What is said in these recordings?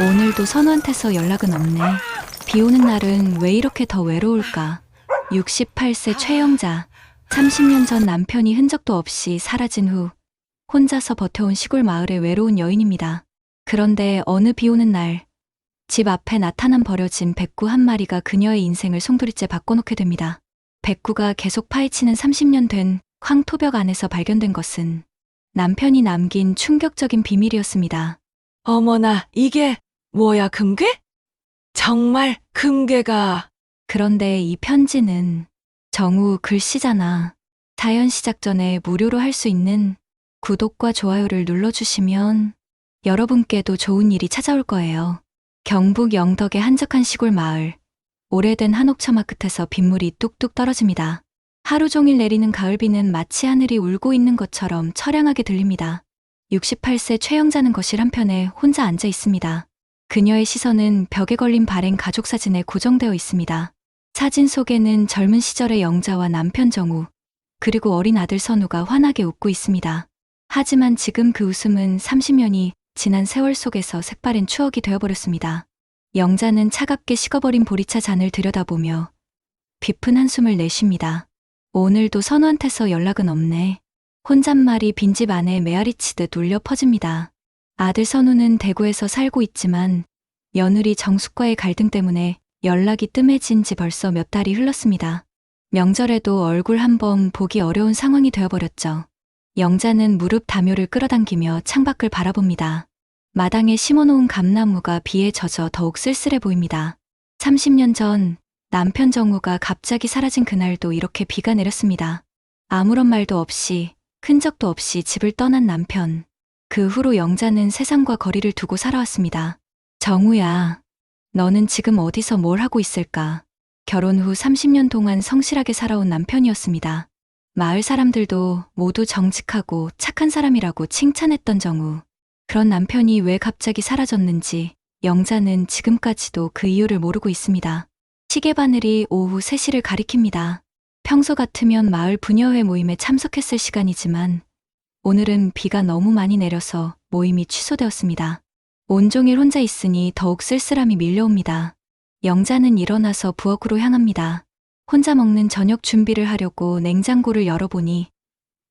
오늘도 선우한테서 연락은 없네. 비 오는 날은 왜 이렇게 더 외로울까? 68세 최영자. 30년 전 남편이 흔적도 없이 사라진 후 혼자서 버텨온 시골 마을의 외로운 여인입니다. 그런데 어느 비 오는 날, 집 앞에 나타난 버려진 백구 한 마리가 그녀의 인생을 송두리째 바꿔놓게 됩니다. 백구가 계속 파헤치는 30년 된 황토벽 안에서 발견된 것은 남편이 남긴 충격적인 비밀이었습니다. 어머나, 이게 뭐야, 금괴? 정말 금괴가. 그런데 이 편지는 정우 글씨잖아. 사연 시작 전에 무료로 할 수 있는 구독과 좋아요를 눌러주시면 여러분께도 좋은 일이 찾아올 거예요. 경북 영덕의 한적한 시골 마을. 오래된 한옥처마 끝에서 빗물이 뚝뚝 떨어집니다. 하루 종일 내리는 가을비는 마치 하늘이 울고 있는 것처럼 처량하게 들립니다. 68세 최영자는 거실 한편에 혼자 앉아 있습니다. 그녀의 시선은 벽에 걸린 발행 가족 사진에 고정되어 있습니다. 사진 속에는 젊은 시절의 영자와 남편 정우, 그리고 어린 아들 선우가 환하게 웃고 있습니다. 하지만 지금 그 웃음은 30년이 지난 세월 속에서 색바랜 추억이 되어버렸습니다. 영자는 차갑게 식어버린 보리차 잔을 들여다보며 깊은 한숨을 내쉽니다. 오늘도 선우한테서 연락은 없네. 혼잣말이 빈집 안에 메아리치듯 울려 퍼집니다. 아들 선우는 대구에서 살고 있지만 며느리 정숙과의 갈등 때문에 연락이 뜸해진 지 벌써 몇 달이 흘렀습니다. 명절에도 얼굴 한번 보기 어려운 상황이 되어버렸죠. 영자는 무릎 담요를 끌어당기며 창밖을 바라봅니다. 마당에 심어놓은 감나무가 비에 젖어 더욱 쓸쓸해 보입니다. 30년 전 남편 정우가 갑자기 사라진 그날도 이렇게 비가 내렸습니다. 아무런 말도 없이, 흔적도 없이 집을 떠난 남편. 그 후로 영자는 세상과 거리를 두고 살아왔습니다. 정우야, 너는 지금 어디서 뭘 하고 있을까? 결혼 후 30년 동안 성실하게 살아온 남편이었습니다. 마을 사람들도 모두 정직하고 착한 사람이라고 칭찬했던 정우. 그런 남편이 왜 갑자기 사라졌는지 영자는 지금까지도 그 이유를 모르고 있습니다. 시계바늘이 오후 3시를 가리킵니다. 평소 같으면 마을 부녀회 모임에 참석했을 시간이지만 오늘은 비가 너무 많이 내려서 모임이 취소되었습니다. 온종일 혼자 있으니 더욱 쓸쓸함이 밀려옵니다. 영자는 일어나서 부엌으로 향합니다. 혼자 먹는 저녁 준비를 하려고 냉장고를 열어보니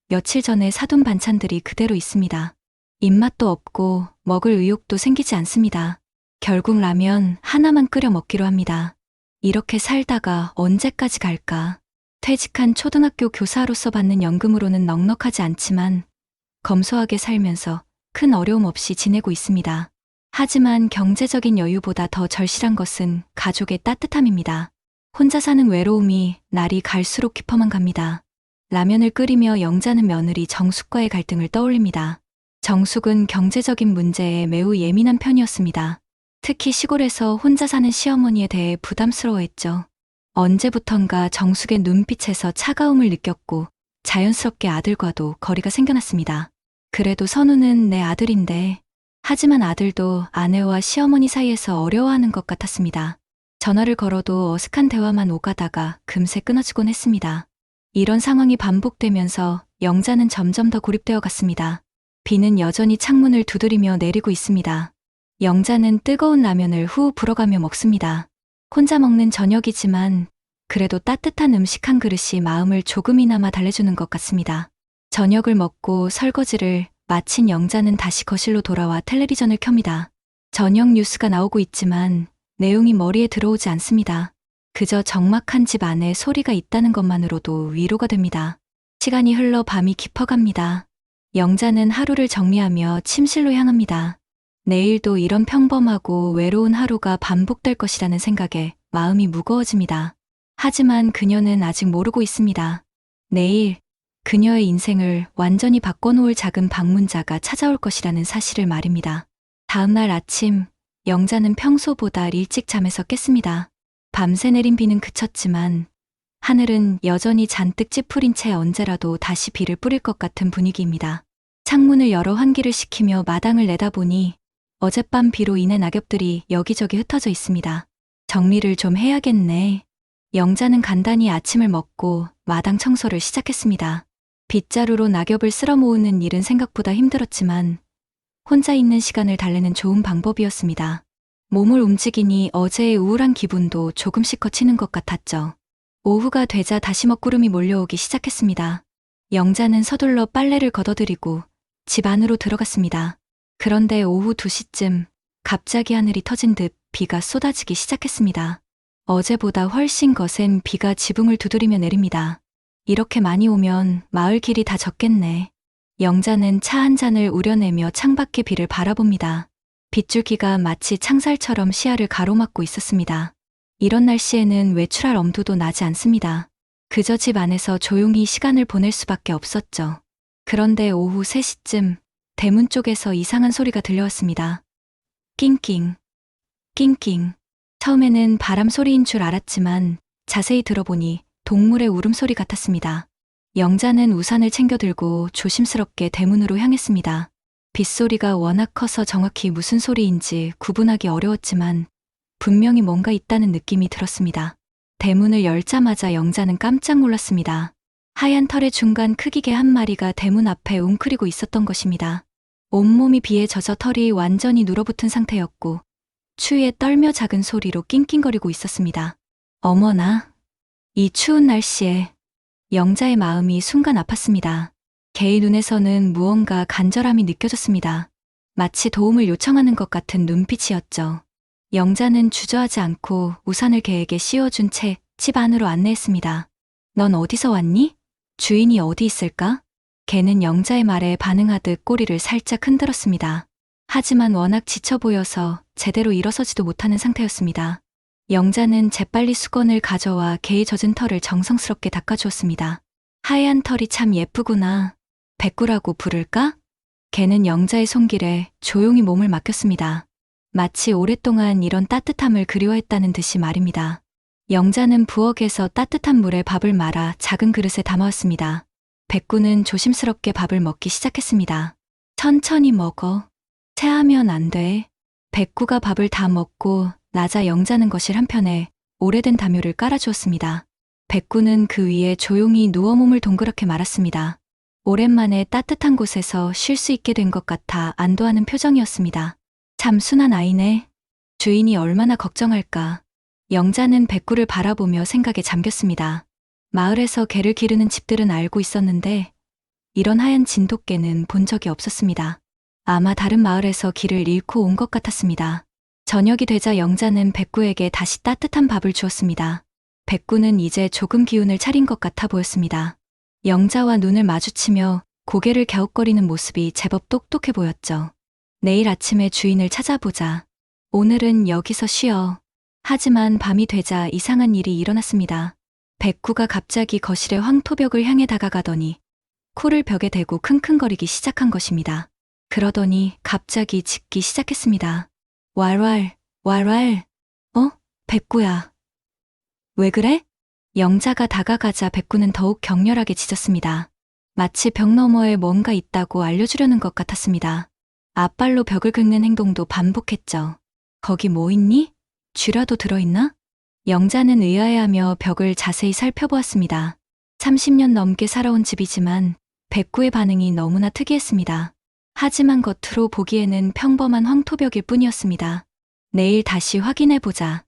며칠 전에 사둔 반찬들이 그대로 있습니다. 입맛도 없고 먹을 의욕도 생기지 않습니다. 결국 라면 하나만 끓여 먹기로 합니다. 이렇게 살다가 언제까지 갈까? 퇴직한 초등학교 교사로서 받는 연금으로는 넉넉하지 않지만 검소하게 살면서 큰 어려움 없이 지내고 있습니다. 하지만 경제적인 여유보다 더 절실한 것은 가족의 따뜻함입니다. 혼자 사는 외로움이 날이 갈수록 깊어만 갑니다. 라면을 끓이며 영자는 며느리 정숙과의 갈등을 떠올립니다. 정숙은 경제적인 문제에 매우 예민한 편이었습니다. 특히 시골에서 혼자 사는 시어머니에 대해 부담스러워했죠. 언제부턴가 정숙의 눈빛에서 차가움을 느꼈고 자연스럽게 아들과도 거리가 생겨났습니다. 그래도 선우는 내 아들인데, 하지만 아들도 아내와 시어머니 사이에서 어려워하는 것 같았습니다. 전화를 걸어도 어색한 대화만 오가다가 금세 끊어지곤 했습니다. 이런 상황이 반복되면서 영자는 점점 더 고립되어 갔습니다. 비는 여전히 창문을 두드리며 내리고 있습니다. 영자는 뜨거운 라면을 후 불어가며 먹습니다. 혼자 먹는 저녁이지만 그래도 따뜻한 음식 한 그릇이 마음을 조금이나마 달래주는 것 같습니다. 저녁을 먹고 설거지를 마친 영자는 다시 거실로 돌아와 텔레비전을 켭니다. 저녁 뉴스가 나오고 있지만 내용이 머리에 들어오지 않습니다. 그저 적막한 집 안에 소리가 있다는 것만으로도 위로가 됩니다. 시간이 흘러 밤이 깊어갑니다. 영자는 하루를 정리하며 침실로 향합니다. 내일도 이런 평범하고 외로운 하루가 반복될 것이라는 생각에 마음이 무거워집니다. 하지만 그녀는 아직 모르고 있습니다. 내일 그녀의 인생을 완전히 바꿔놓을 작은 방문자가 찾아올 것이라는 사실을 말입니다. 다음 날 아침, 영자는 평소보다 일찍 잠에서 깼습니다. 밤새 내린 비는 그쳤지만 하늘은 여전히 잔뜩 찌푸린 채 언제라도 다시 비를 뿌릴 것 같은 분위기입니다. 창문을 열어 환기를 시키며 마당을 내다보니 어젯밤 비로 인해 낙엽들이 여기저기 흩어져 있습니다. 정리를 좀 해야겠네. 영자는 간단히 아침을 먹고 마당 청소를 시작했습니다. 빗자루로 낙엽을 쓸어 모으는 일은 생각보다 힘들었지만 혼자 있는 시간을 달래는 좋은 방법이었습니다. 몸을 움직이니 어제의 우울한 기분도 조금씩 거치는 것 같았죠. 오후가 되자 다시 먹구름이 몰려오기 시작했습니다. 영자는 서둘러 빨래를 걷어들이고 집 안으로 들어갔습니다. 그런데 오후 2시쯤 갑자기 하늘이 터진 듯 비가 쏟아지기 시작했습니다. 어제보다 훨씬 거센 비가 지붕을 두드리며 내립니다. 이렇게 많이 오면 마을 길이 다 젖겠네. 영자는 차 한 잔을 우려내며 창밖의 비를 바라봅니다. 빗줄기가 마치 창살처럼 시야를 가로막고 있었습니다. 이런 날씨에는 외출할 엄두도 나지 않습니다. 그저 집 안에서 조용히 시간을 보낼 수밖에 없었죠. 그런데 오후 3시쯤 대문 쪽에서 이상한 소리가 들려왔습니다. 낑낑, 낑낑. 처음에는 바람 소리인 줄 알았지만 자세히 들어보니 동물의 울음소리 같았습니다. 영자는 우산을 챙겨 들고 조심스럽게 대문으로 향했습니다. 빗소리가 워낙 커서 정확히 무슨 소리인지 구분하기 어려웠지만 분명히 뭔가 있다는 느낌이 들었습니다. 대문을 열자마자 영자는 깜짝 놀랐습니다. 하얀 털의 중간 크기 개 한 마리가 대문 앞에 웅크리고 있었던 것입니다. 온몸이 비에 젖어 털이 완전히 눌어붙은 상태였고 추위에 떨며 작은 소리로 낑낑거리고 있었습니다. 어머나, 이 추운 날씨에 영자의 마음이 순간 아팠습니다. 개의 눈에서는 무언가 간절함이 느껴졌습니다. 마치 도움을 요청하는 것 같은 눈빛이었죠. 영자는 주저하지 않고 우산을 개에게 씌워준 채 집 안으로 안내했습니다. 넌 어디서 왔니? 주인이 어디 있을까? 개는 영자의 말에 반응하듯 꼬리를 살짝 흔들었습니다. 하지만 워낙 지쳐 보여서 제대로 일어서지도 못하는 상태였습니다. 영자는 재빨리 수건을 가져와 개의 젖은 털을 정성스럽게 닦아주었습니다. 하얀 털이 참 예쁘구나. 백구라고 부를까? 개는 영자의 손길에 조용히 몸을 맡겼습니다. 마치 오랫동안 이런 따뜻함을 그리워했다는 듯이 말입니다. 영자는 부엌에서 따뜻한 물에 밥을 말아 작은 그릇에 담아왔습니다. 백구는 조심스럽게 밥을 먹기 시작했습니다. 천천히 먹어. 체하면 안 돼. 백구가 밥을 다 먹고 나자 영자는 거실 한편에 오래된 담요를 깔아주었습니다. 백구는 그 위에 조용히 누워 몸을 동그랗게 말았습니다. 오랜만에 따뜻한 곳에서 쉴 수 있게 된 것 같아 안도하는 표정이었습니다. 참 순한 아이네. 주인이 얼마나 걱정할까. 영자는 백구를 바라보며 생각에 잠겼습니다. 마을에서 개를 기르는 집들은 알고 있었는데 이런 하얀 진돗개는 본 적이 없었습니다. 아마 다른 마을에서 길을 잃고 온 것 같았습니다. 저녁이 되자 영자는 백구에게 다시 따뜻한 밥을 주었습니다. 백구는 이제 조금 기운을 차린 것 같아 보였습니다. 영자와 눈을 마주치며 고개를 갸웃거리는 모습이 제법 똑똑해 보였죠. 내일 아침에 주인을 찾아보자. 오늘은 여기서 쉬어. 하지만 밤이 되자 이상한 일이 일어났습니다. 백구가 갑자기 거실의 황토벽을 향해 다가가더니 코를 벽에 대고 킁킁거리기 시작한 것입니다. 그러더니 갑자기 짖기 시작했습니다. 왈왈, 왈왈. 백구야. 왜 그래? 영자가 다가가자 백구는 더욱 격렬하게 짖었습니다. 마치 벽 너머에 뭔가 있다고 알려주려는 것 같았습니다. 앞발로 벽을 긁는 행동도 반복했죠. 거기 뭐 있니? 쥐라도 들어있나? 영자는 의아해하며 벽을 자세히 살펴보았습니다. 30년 넘게 살아온 집이지만 백구의 반응이 너무나 특이했습니다. 하지만 겉으로 보기에는 평범한 황토벽일 뿐이었습니다. 내일 다시 확인해보자.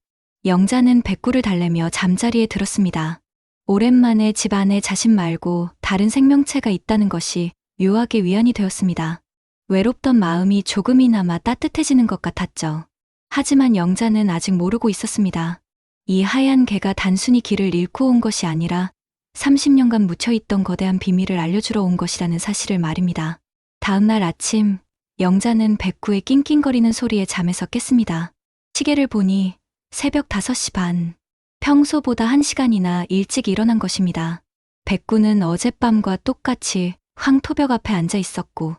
영자는 백구를 달래며 잠자리에 들었습니다. 오랜만에 집 안에 자신 말고 다른 생명체가 있다는 것이 묘하게 위안이 되었습니다. 외롭던 마음이 조금이나마 따뜻해지는 것 같았죠. 하지만 영자는 아직 모르고 있었습니다. 이 하얀 개가 단순히 길을 잃고 온 것이 아니라 30년간 묻혀있던 거대한 비밀을 알려주러 온 것이라는 사실을 말입니다. 다음 날 아침, 영자는 백구의 낑낑거리는 소리에 잠에서 깼습니다. 시계를 보니 새벽 5시 반. 평소보다 1시간이나 일찍 일어난 것입니다. 백구는 어젯밤과 똑같이 황토벽 앞에 앉아 있었고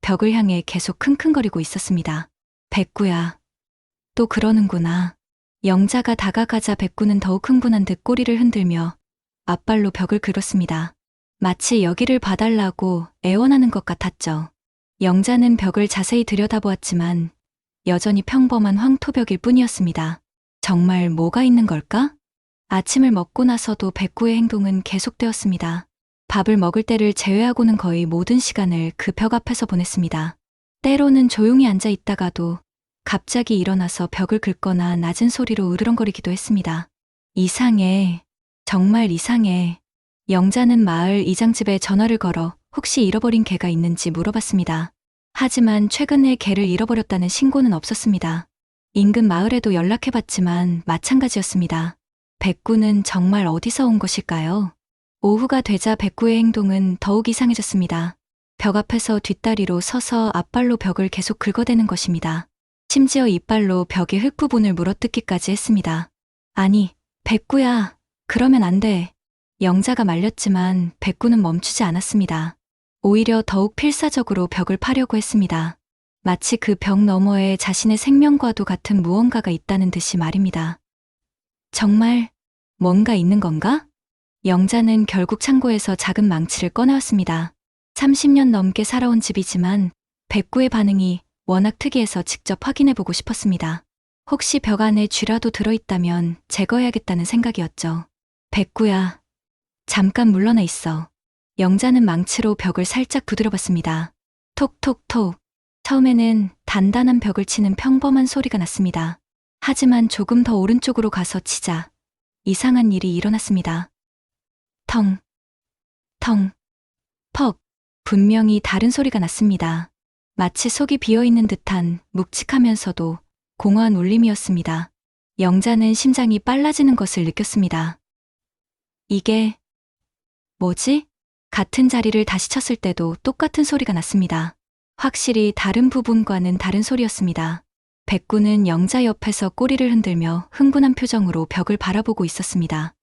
벽을 향해 계속 킁킁거리고 있었습니다. 백구야. 또 그러는구나. 영자가 다가가자 백구는 더욱 흥분한 듯 꼬리를 흔들며 앞발로 벽을 긁었습니다. 마치 여기를 봐달라고 애원하는 것 같았죠. 영자는 벽을 자세히 들여다보았지만 여전히 평범한 황토벽일 뿐이었습니다. 정말 뭐가 있는 걸까? 아침을 먹고 나서도 백구의 행동은 계속되었습니다. 밥을 먹을 때를 제외하고는 거의 모든 시간을 그 벽 앞에서 보냈습니다. 때로는 조용히 앉아 있다가도 갑자기 일어나서 벽을 긁거나 낮은 소리로 으르렁거리기도 했습니다. 이상해. 정말 이상해. 영자는 마을 이장집에 전화를 걸어 혹시 잃어버린 개가 있는지 물어봤습니다. 하지만 최근에 개를 잃어버렸다는 신고는 없었습니다. 인근 마을에도 연락해봤지만 마찬가지였습니다. 백구는 정말 어디서 온 것일까요? 오후가 되자 백구의 행동은 더욱 이상해졌습니다. 벽 앞에서 뒷다리로 서서 앞발로 벽을 계속 긁어대는 것입니다. 심지어 이빨로 벽의 흙 부분을 물어뜯기까지 했습니다. 아니, 백구야, 그러면 안 돼. 영자가 말렸지만 백구는 멈추지 않았습니다. 오히려 더욱 필사적으로 벽을 파려고 했습니다. 마치 그 벽 너머에 자신의 생명과도 같은 무언가가 있다는 듯이 말입니다. 정말 뭔가 있는 건가? 영자는 결국 창고에서 작은 망치를 꺼내왔습니다. 30년 넘게 살아온 집이지만 백구의 반응이 워낙 특이해서 직접 확인해보고 싶었습니다. 혹시 벽 안에 쥐라도 들어있다면 제거해야겠다는 생각이었죠. 백구야, 잠깐 물러나 있어. 영자는 망치로 벽을 살짝 두드려봤습니다. 톡톡톡. 처음에는 단단한 벽을 치는 평범한 소리가 났습니다. 하지만 조금 더 오른쪽으로 가서 치자 이상한 일이 일어났습니다. 텅, 텅, 퍽. 분명히 다른 소리가 났습니다. 마치 속이 비어있는 듯한 묵직하면서도 공허한 울림이었습니다. 영자는 심장이 빨라지는 것을 느꼈습니다. 이게 뭐지? 같은 자리를 다시 쳤을 때도 똑같은 소리가 났습니다. 확실히 다른 부분과는 다른 소리였습니다. 백구는 영자 옆에서 꼬리를 흔들며 흥분한 표정으로 벽을 바라보고 있었습니다.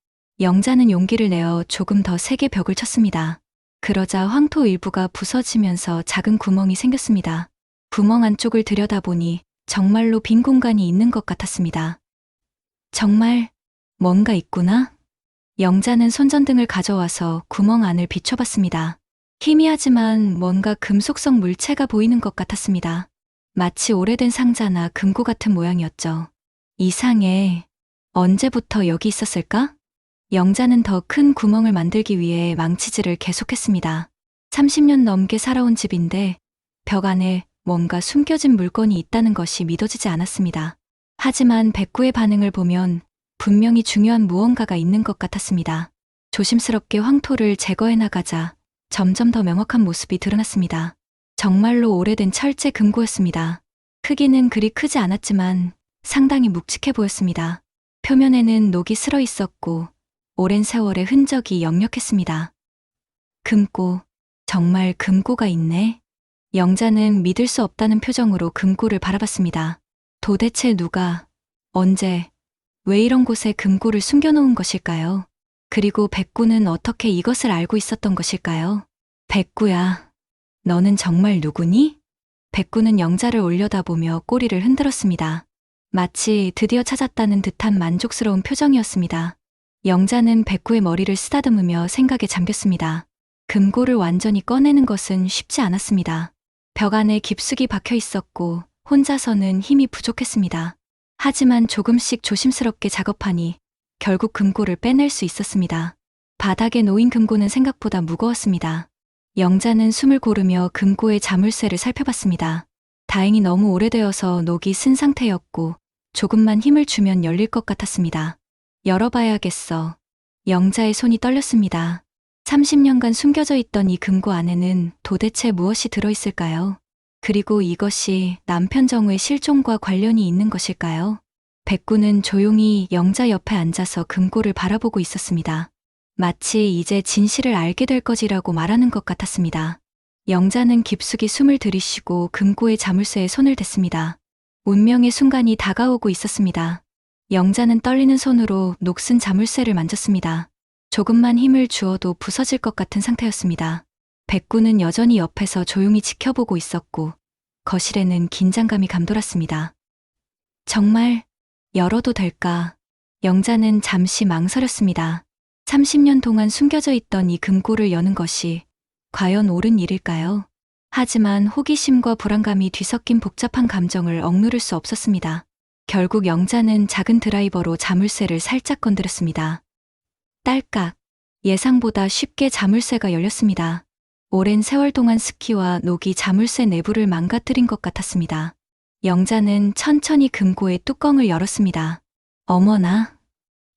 영자는 용기를 내어 조금 더 세게 벽을 쳤습니다. 그러자 황토 일부가 부서지면서 작은 구멍이 생겼습니다. 구멍 안쪽을 들여다보니 정말로 빈 공간이 있는 것 같았습니다. 정말 뭔가 있구나? 영자는 손전등을 가져와서 구멍 안을 비춰봤습니다. 희미하지만 뭔가 금속성 물체가 보이는 것 같았습니다. 마치 오래된 상자나 금고 같은 모양이었죠. 이상해. 언제부터 여기 있었을까? 영자는 더 큰 구멍을 만들기 위해 망치질을 계속했습니다. 30년 넘게 살아온 집인데 벽 안에 뭔가 숨겨진 물건이 있다는 것이 믿어지지 않았습니다. 하지만 백구의 반응을 보면 분명히 중요한 무언가가 있는 것 같았습니다. 조심스럽게 황토를 제거해 나가자 점점 더 명확한 모습이 드러났습니다. 정말로 오래된 철제 금고였습니다. 크기는 그리 크지 않았지만 상당히 묵직해 보였습니다. 표면에는 녹이 슬어 있었고 오랜 세월의 흔적이 역력했습니다. 금고, 정말 금고가 있네. 영자는 믿을 수 없다는 표정으로 금고를 바라봤습니다. 도대체 누가, 언제, 왜 이런 곳에 금고를 숨겨놓은 것일까요? 그리고 백구는 어떻게 이것을 알고 있었던 것일까요? 백구야, 너는 정말 누구니? 백구는 영자를 올려다보며 꼬리를 흔들었습니다. 마치 드디어 찾았다는 듯한 만족스러운 표정이었습니다. 영자는 백구의 머리를 쓰다듬으며 생각에 잠겼습니다. 금고를 완전히 꺼내는 것은 쉽지 않았습니다. 벽 안에 깊숙이 박혀 있었고 혼자서는 힘이 부족했습니다. 하지만 조금씩 조심스럽게 작업하니 결국 금고를 빼낼 수 있었습니다. 바닥에 놓인 금고는 생각보다 무거웠습니다. 영자는 숨을 고르며 금고의 자물쇠를 살펴봤습니다. 다행히 너무 오래되어서 녹이 쓴 상태였고 조금만 힘을 주면 열릴 것 같았습니다. 열어봐야겠어. 영자의 손이 떨렸습니다. 30년간 숨겨져 있던 이 금고 안에는 도대체 무엇이 들어있을까요? 그리고 이것이 남편 정우의 실종과 관련이 있는 것일까요? 백구는 조용히 영자 옆에 앉아서 금고를 바라보고 있었습니다. 마치 이제 진실을 알게 될 것이라고 말하는 것 같았습니다. 영자는 깊숙이 숨을 들이쉬고 금고의 자물쇠에 손을 댔습니다. 운명의 순간이 다가오고 있었습니다. 영자는 떨리는 손으로 녹슨 자물쇠를 만졌습니다. 조금만 힘을 주어도 부서질 것 같은 상태였습니다. 백구는 여전히 옆에서 조용히 지켜보고 있었고 거실에는 긴장감이 감돌았습니다. 정말 열어도 될까? 영자는 잠시 망설였습니다. 30년 동안 숨겨져 있던 이 금고를 여는 것이 과연 옳은 일일까요? 하지만 호기심과 불안감이 뒤섞인 복잡한 감정을 억누를 수 없었습니다. 결국 영자는 작은 드라이버로 자물쇠를 살짝 건드렸습니다. 딸깍. 예상보다 쉽게 자물쇠가 열렸습니다. 오랜 세월 동안 습기와 녹이 자물쇠 내부를 망가뜨린 것 같았습니다. 영자는 천천히 금고의 뚜껑을 열었습니다. 어머나.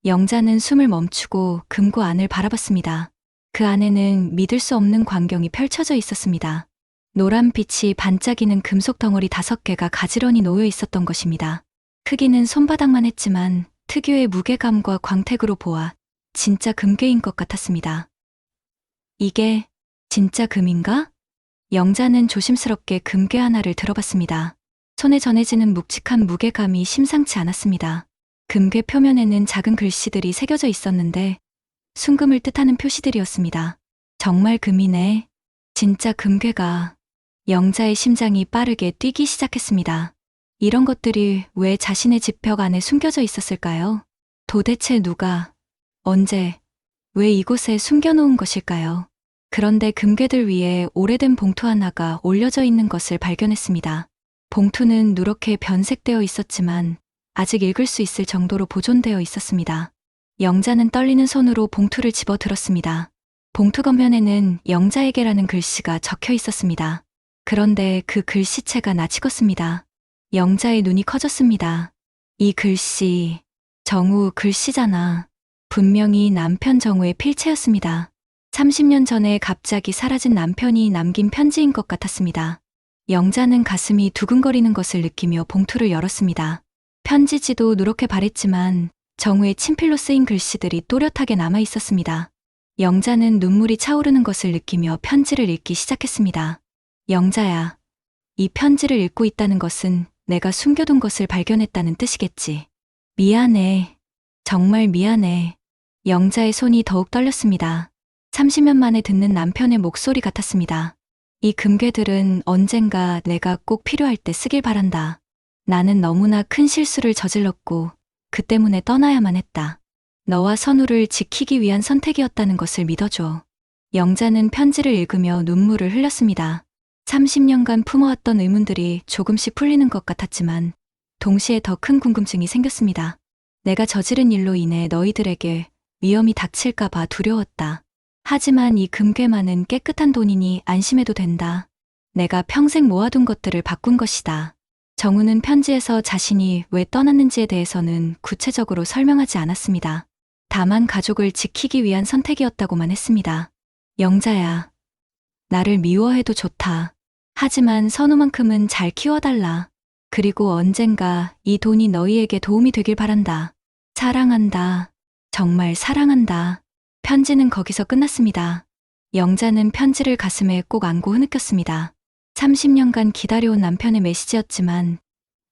영자는 숨을 멈추고 금고 안을 바라봤습니다. 그 안에는 믿을 수 없는 광경이 펼쳐져 있었습니다. 노란 빛이 반짝이는 금속 덩어리 5개가 가지런히 놓여 있었던 것입니다. 크기는 손바닥만 했지만 특유의 무게감과 광택으로 보아 진짜 금괴인 것 같았습니다. 이게 진짜 금인가? 영자는 조심스럽게 금괴 하나를 들어봤습니다. 손에 전해지는 묵직한 무게감이 심상치 않았습니다. 금괴 표면에는 작은 글씨들이 새겨져 있었는데 순금을 뜻하는 표시들이었습니다. 정말 금이네. 진짜 금괴가. 영자의 심장이 빠르게 뛰기 시작했습니다. 이런 것들이 왜 자신의 지벽 안에 숨겨져 있었을까요? 도대체 누가, 언제, 왜 이곳에 숨겨놓은 것일까요? 그런데 금괴들 위에 오래된 봉투 하나가 올려져 있는 것을 발견했습니다. 봉투는 누렇게 변색되어 있었지만 아직 읽을 수 있을 정도로 보존되어 있었습니다. 영자는 떨리는 손으로 봉투를 집어 들었습니다. 봉투 겉면에는 영자에게라는 글씨가 적혀 있었습니다. 그런데 그 글씨체가 낯익었습니다. 영자의 눈이 커졌습니다. 이 글씨, 정우 글씨잖아. 분명히 남편 정우의 필체였습니다. 30년 전에 갑자기 사라진 남편이 남긴 편지인 것 같았습니다. 영자는 가슴이 두근거리는 것을 느끼며 봉투를 열었습니다. 편지지도 누렇게 바랬지만 정우의 친필로 쓰인 글씨들이 또렷하게 남아 있었습니다. 영자는 눈물이 차오르는 것을 느끼며 편지를 읽기 시작했습니다. 영자야, 이 편지를 읽고 있다는 것은 내가 숨겨둔 것을 발견했다는 뜻이겠지. 미안해. 정말 미안해. 영자의 손이 더욱 떨렸습니다. 30년 만에 듣는 남편의 목소리 같았습니다. 이 금괴들은 언젠가 내가 꼭 필요할 때 쓰길 바란다. 나는 너무나 큰 실수를 저질렀고 그 때문에 떠나야만 했다. 너와 선우를 지키기 위한 선택이었다는 것을 믿어줘. 영자는 편지를 읽으며 눈물을 흘렸습니다. 30년간 품어왔던 의문들이 조금씩 풀리는 것 같았지만 동시에 더 큰 궁금증이 생겼습니다. 내가 저지른 일로 인해 너희들에게 위험이 닥칠까봐 두려웠다. 하지만 이 금괴만은 깨끗한 돈이니 안심해도 된다. 내가 평생 모아둔 것들을 바꾼 것이다. 정우는 편지에서 자신이 왜 떠났는지에 대해서는 구체적으로 설명하지 않았습니다. 다만 가족을 지키기 위한 선택이었다고만 했습니다. 영자야, 나를 미워해도 좋다. 하지만 선우만큼은 잘 키워달라. 그리고 언젠가 이 돈이 너희에게 도움이 되길 바란다. 사랑한다. 정말 사랑한다. 편지는 거기서 끝났습니다. 영자는 편지를 가슴에 꼭 안고 흐느꼈습니다. 30년간 기다려온 남편의 메시지였지만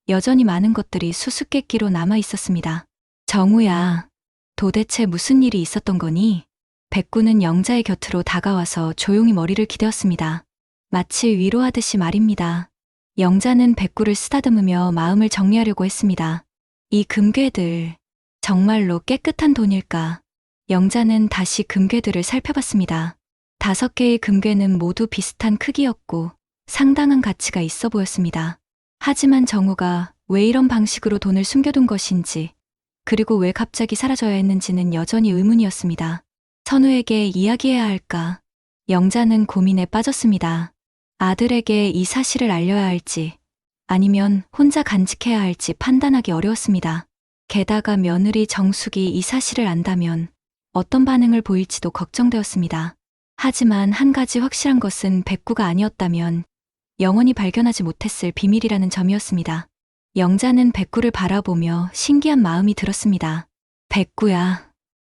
여전히 많은 것들이 수수께끼로 남아 있었습니다. 정우야, 도대체 무슨 일이 있었던 거니? 백구는 영자의 곁으로 다가와서 조용히 머리를 기대었습니다. 마치 위로하듯이 말입니다. 영자는 백구를 쓰다듬으며 마음을 정리하려고 했습니다. 이 금괴들, 정말로 깨끗한 돈일까? 영자는 다시 금괴들을 살펴봤습니다. 5개의 금괴는 모두 비슷한 크기였고 상당한 가치가 있어 보였습니다. 하지만 정우가 왜 이런 방식으로 돈을 숨겨둔 것인지, 그리고 왜 갑자기 사라져야 했는지는 여전히 의문이었습니다. 선우에게 이야기해야 할까? 영자는 고민에 빠졌습니다. 아들에게 이 사실을 알려야 할지, 아니면 혼자 간직해야 할지 판단하기 어려웠습니다. 게다가 며느리 정숙이 이 사실을 안다면 어떤 반응을 보일지도 걱정되었습니다. 하지만 한 가지 확실한 것은 백구가 아니었다면 영원히 발견하지 못했을 비밀이라는 점이었습니다. 영자는 백구를 바라보며 신기한 마음이 들었습니다. 백구야,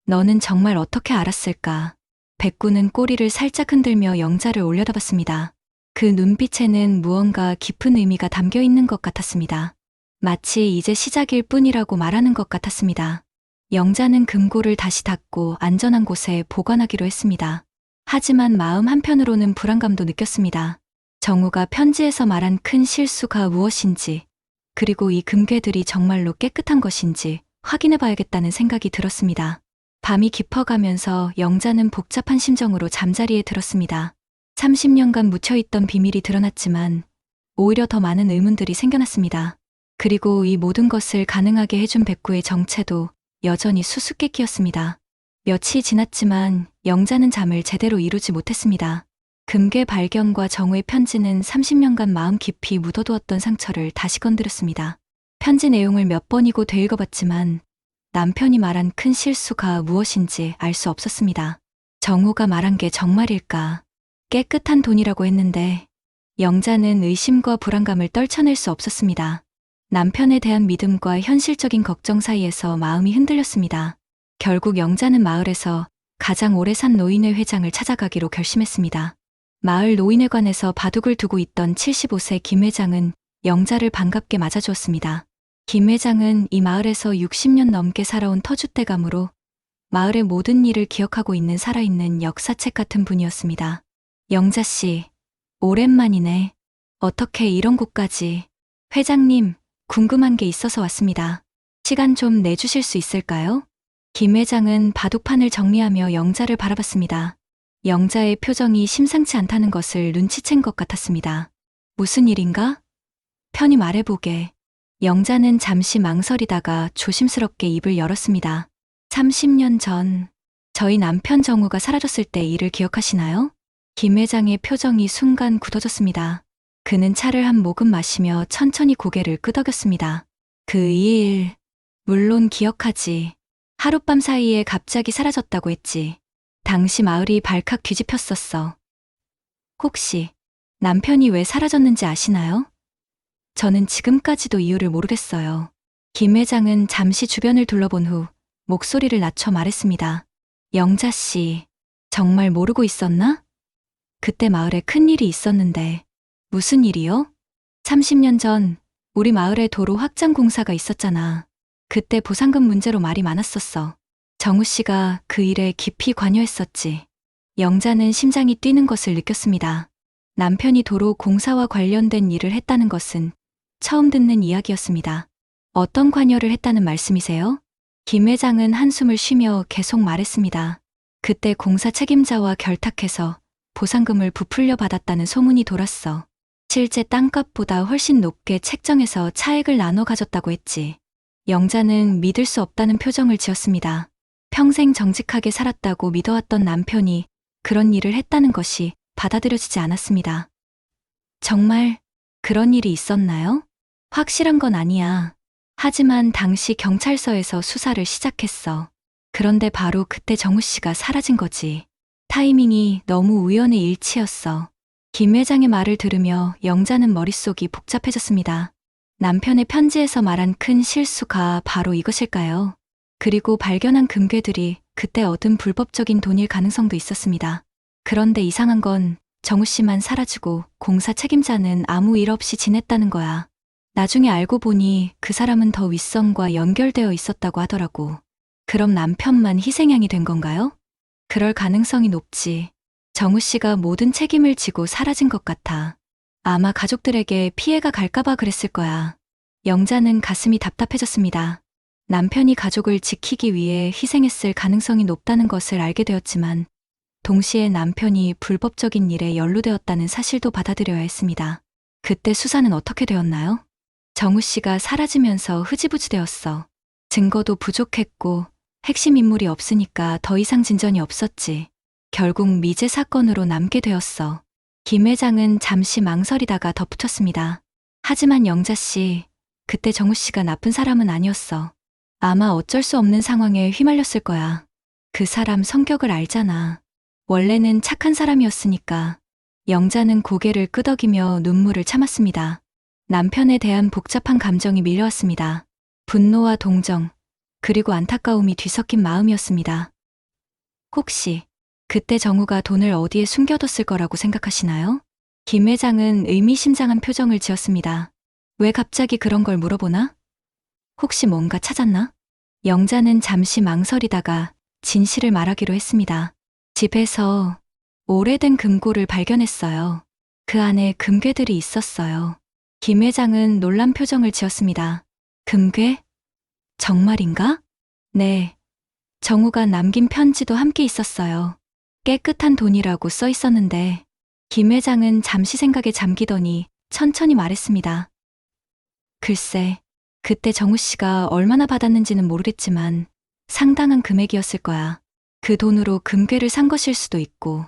너는 정말 어떻게 알았을까? 백구는 꼬리를 살짝 흔들며 영자를 올려다봤습니다. 그 눈빛에는 무언가 깊은 의미가 담겨 있는 것 같았습니다. 마치 이제 시작일 뿐이라고 말하는 것 같았습니다. 영자는 금고를 다시 닫고 안전한 곳에 보관하기로 했습니다. 하지만 마음 한편으로는 불안감도 느꼈습니다. 정우가 편지에서 말한 큰 실수가 무엇인지, 그리고 이 금괴들이 정말로 깨끗한 것인지 확인해 봐야겠다는 생각이 들었습니다. 밤이 깊어가면서 영자는 복잡한 심정으로 잠자리에 들었습니다. 30년간 묻혀있던 비밀이 드러났지만 오히려 더 많은 의문들이 생겨났습니다. 그리고 이 모든 것을 가능하게 해준 백구의 정체도 여전히 수수께끼였습니다. 며칠이 지났지만 영자는 잠을 제대로 이루지 못했습니다. 금괴 발견과 정우의 편지는 30년간 마음 깊이 묻어두었던 상처를 다시 건드렸습니다. 편지 내용을 몇 번이고 되읽어봤지만 남편이 말한 큰 실수가 무엇인지 알 수 없었습니다. 정우가 말한 게 정말일까? 깨끗한 돈이라고 했는데 영자는 의심과 불안감을 떨쳐낼 수 없었습니다. 남편에 대한 믿음과 현실적인 걱정 사이에서 마음이 흔들렸습니다. 결국 영자는 마을에서 가장 오래 산 노인회 회장을 찾아가기로 결심했습니다. 마을 노인회관에서 바둑을 두고 있던 75세 김 회장은 영자를 반갑게 맞아주었습니다. 김 회장은 이 마을에서 60년 넘게 살아온 터줏대감으로 마을의 모든 일을 기억하고 있는 살아있는 역사책 같은 분이었습니다. 영자 씨, 오랜만이네. 어떻게 이런 곳까지. 회장님, 궁금한 게 있어서 왔습니다. 시간 좀 내주실 수 있을까요? 김 회장은 바둑판을 정리하며 영자를 바라봤습니다. 영자의 표정이 심상치 않다는 것을 눈치챈 것 같았습니다. 무슨 일인가? 편히 말해보게. 영자는 잠시 망설이다가 조심스럽게 입을 열었습니다. 30년 전, 저희 남편 정우가 사라졌을 때 일을 기억하시나요? 김 회장의 표정이 순간 굳어졌습니다. 그는 차를 한 모금 마시며 천천히 고개를 끄덕였습니다. 그 일, 물론 기억하지. 하룻밤 사이에 갑자기 사라졌다고 했지. 당시 마을이 발칵 뒤집혔었어. 혹시 남편이 왜 사라졌는지 아시나요? 저는 지금까지도 이유를 모르겠어요. 김 회장은 잠시 주변을 둘러본 후 목소리를 낮춰 말했습니다. 영자 씨, 정말 모르고 있었나? 그때 마을에 큰일이 있었는데. 무슨 일이요? 30년 전 우리 마을에 도로 확장 공사가 있었잖아. 그때 보상금 문제로 말이 많았었어. 정우 씨가 그 일에 깊이 관여했었지. 영자는 심장이 뛰는 것을 느꼈습니다. 남편이 도로 공사와 관련된 일을 했다는 것은 처음 듣는 이야기였습니다. 어떤 관여를 했다는 말씀이세요? 김 회장은 한숨을 쉬며 계속 말했습니다. 그때 공사 책임자와 결탁해서 보상금을 부풀려 받았다는 소문이 돌았어. 실제 땅값보다 훨씬 높게 책정해서 차액을 나눠 가졌다고 했지. 영자는 믿을 수 없다는 표정을 지었습니다. 평생 정직하게 살았다고 믿어왔던 남편이 그런 일을 했다는 것이 받아들여지지 않았습니다. 정말 그런 일이 있었나요? 확실한 건 아니야. 하지만 당시 경찰서에서 수사를 시작했어. 그런데 바로 그때 정우 씨가 사라진 거지. 타이밍이 너무 우연의 일치였어. 김 회장의 말을 들으며 영자는 머릿속이 복잡해졌습니다. 남편의 편지에서 말한 큰 실수가 바로 이것일까요? 그리고 발견한 금괴들이 그때 얻은 불법적인 돈일 가능성도 있었습니다. 그런데 이상한 건 정우 씨만 사라지고 공사 책임자는 아무 일 없이 지냈다는 거야. 나중에 알고 보니 그 사람은 더 윗선과 연결되어 있었다고 하더라고. 그럼 남편만 희생양이 된 건가요? 그럴 가능성이 높지. 정우 씨가 모든 책임을 지고 사라진 것 같아. 아마 가족들에게 피해가 갈까봐 그랬을 거야. 영자는 가슴이 답답해졌습니다. 남편이 가족을 지키기 위해 희생했을 가능성이 높다는 것을 알게 되었지만 동시에 남편이 불법적인 일에 연루되었다는 사실도 받아들여야 했습니다. 그때 수사는 어떻게 되었나요? 정우 씨가 사라지면서 흐지부지 되었어. 증거도 부족했고 핵심 인물이 없으니까 더 이상 진전이 없었지. 결국 미제 사건으로 남게 되었어. 김 회장은 잠시 망설이다가 덧붙였습니다. 하지만 영자 씨, 그때 정우 씨가 나쁜 사람은 아니었어. 아마 어쩔 수 없는 상황에 휘말렸을 거야. 그 사람 성격을 알잖아. 원래는 착한 사람이었으니까. 영자는 고개를 끄덕이며 눈물을 참았습니다. 남편에 대한 복잡한 감정이 밀려왔습니다. 분노와 동정, 그리고 안타까움이 뒤섞인 마음이었습니다. 혹시 그때 정우가 돈을 어디에 숨겨뒀을 거라고 생각하시나요? 김 회장은 의미심장한 표정을 지었습니다. 왜 갑자기 그런 걸 물어보나? 혹시 뭔가 찾았나? 영자는 잠시 망설이다가 진실을 말하기로 했습니다. 집에서 오래된 금고를 발견했어요. 그 안에 금괴들이 있었어요. 김 회장은 놀란 표정을 지었습니다. 금괴? 정말인가? 네. 정우가 남긴 편지도 함께 있었어요. 깨끗한 돈이라고 써 있었는데 김 회장은 잠시 생각에 잠기더니 천천히 말했습니다. 글쎄, 그때 정우 씨가 얼마나 받았는지는 모르겠지만 상당한 금액이었을 거야. 그 돈으로 금괴를 산 것일 수도 있고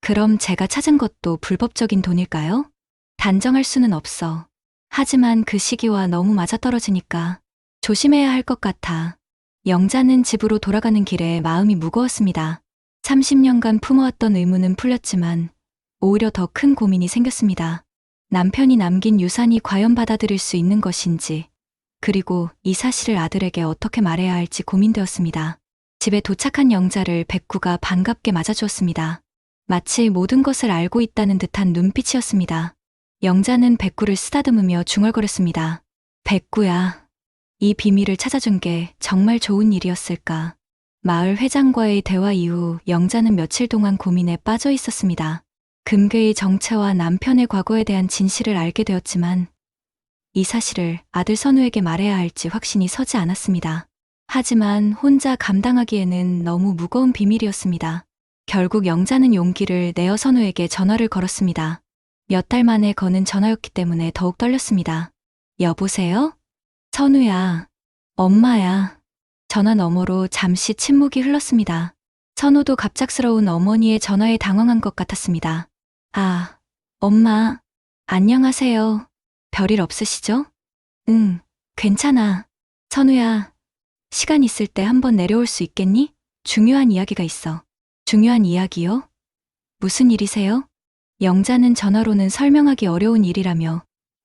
그럼 제가 찾은 것도 불법적인 돈일까요? 단정할 수는 없어. 하지만 그 시기와 너무 맞아떨어지니까 조심해야 할 것 같아. 영자는 집으로 돌아가는 길에 마음이 무거웠습니다. 30년간 품어왔던 의무는 풀렸지만 오히려 더 큰 고민이 생겼습니다. 남편이 남긴 유산이 과연 받아들일 수 있는 것인지, 그리고 이 사실을 아들에게 어떻게 말해야 할지 고민되었습니다. 집에 도착한 영자를 백구가 반갑게 맞아주었습니다. 마치 모든 것을 알고 있다는 듯한 눈빛이었습니다. 영자는 백구를 쓰다듬으며 중얼거렸습니다. 백구야, 이 비밀을 찾아준 게 정말 좋은 일이었을까? 마을 회장과의 대화 이후 영자는 며칠 동안 고민에 빠져 있었습니다. 금괴의 정체와 남편의 과거에 대한 진실을 알게 되었지만 이 사실을 아들 선우에게 말해야 할지 확신이 서지 않았습니다. 하지만 혼자 감당하기에는 너무 무거운 비밀이었습니다. 결국 영자는 용기를 내어 선우에게 전화를 걸었습니다. 몇 달 만에 거는 전화였기 때문에 더욱 떨렸습니다. 여보세요? 선우야, 엄마야. 전화 너머로 잠시 침묵이 흘렀습니다. 선우도 갑작스러운 어머니의 전화에 당황한 것 같았습니다. 아, 엄마, 안녕하세요. 별일 없으시죠? 응, 괜찮아. 선우야, 시간 있을 때 한번 내려올 수 있겠니? 중요한 이야기가 있어. 중요한 이야기요? 무슨 일이세요? 영자는 전화로는 설명하기 어려운 일이라며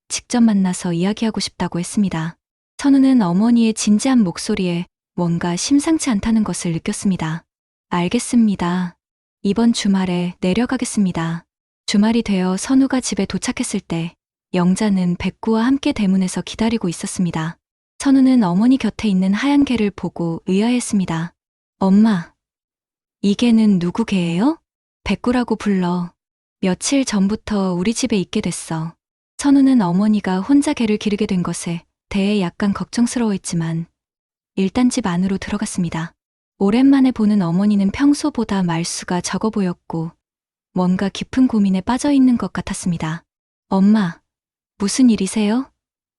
직접 만나서 이야기하고 싶다고 했습니다. 선우는 어머니의 진지한 목소리에 뭔가 심상치 않다는 것을 느꼈습니다. 알겠습니다. 이번 주말에 내려가겠습니다. 주말이 되어 선우가 집에 도착했을 때 영자는 백구와 함께 대문에서 기다리고 있었습니다. 선우는 어머니 곁에 있는 하얀 개를 보고 의아했습니다. 엄마, 이 개는 누구 개예요? 백구라고 불러. 며칠 전부터 우리 집에 있게 됐어. 선우는 어머니가 혼자 개를 기르게 된 것에 대해 약간 걱정스러워했지만 일단 집 안으로 들어갔습니다. 오랜만에 보는 어머니는 평소보다 말수가 적어 보였고 뭔가 깊은 고민에 빠져 있는 것 같았습니다. 엄마, 무슨 일이세요?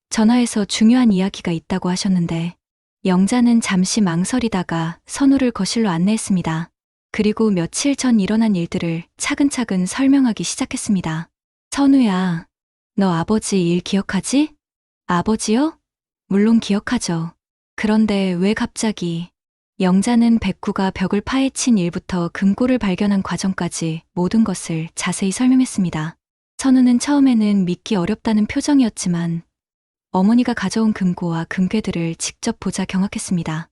전화해서 중요한 이야기가 있다고 하셨는데. 영자는 잠시 망설이다가 선우를 거실로 안내했습니다. 그리고 며칠 전 일어난 일들을 차근차근 설명하기 시작했습니다. 선우야, 너 아버지 일 기억하지? 아버지요? 물론 기억하죠. 그런데 왜 갑자기? 영자는 백구가 벽을 파헤친 일부터 금고를 발견한 과정까지 모든 것을 자세히 설명했습니다. 선우는 처음에는 믿기 어렵다는 표정이었지만 어머니가 가져온 금고와 금괴들을 직접 보자 경악했습니다.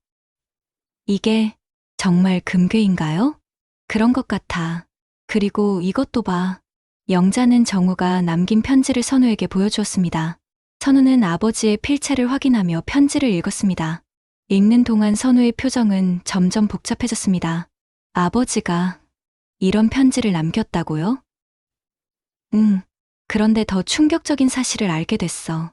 이게 정말 금괴인가요? 그런 것 같아. 그리고 이것도 봐. 영자는 정우가 남긴 편지를 선우에게 보여주었습니다. 선우는 아버지의 필체를 확인하며 편지를 읽었습니다. 읽는 동안 선우의 표정은 점점 복잡해졌습니다. 아버지가 이런 편지를 남겼다고요? 응. 그런데 더 충격적인 사실을 알게 됐어.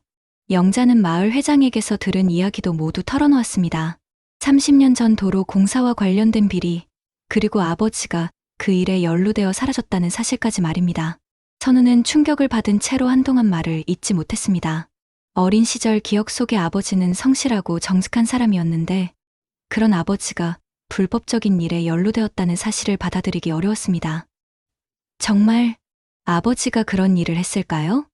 영자는 마을 회장에게서 들은 이야기도 모두 털어놓았습니다. 30년 전 도로 공사와 관련된 비리, 그리고 아버지가 그 일에 연루되어 사라졌다는 사실까지 말입니다. 선우는 충격을 받은 채로 한동안 말을 잇지 못했습니다. 어린 시절 기억 속의 아버지는 성실하고 정직한 사람이었는데 그런 아버지가 불법적인 일에 연루되었다는 사실을 받아들이기 어려웠습니다. 정말 아버지가 그런 일을 했을까요?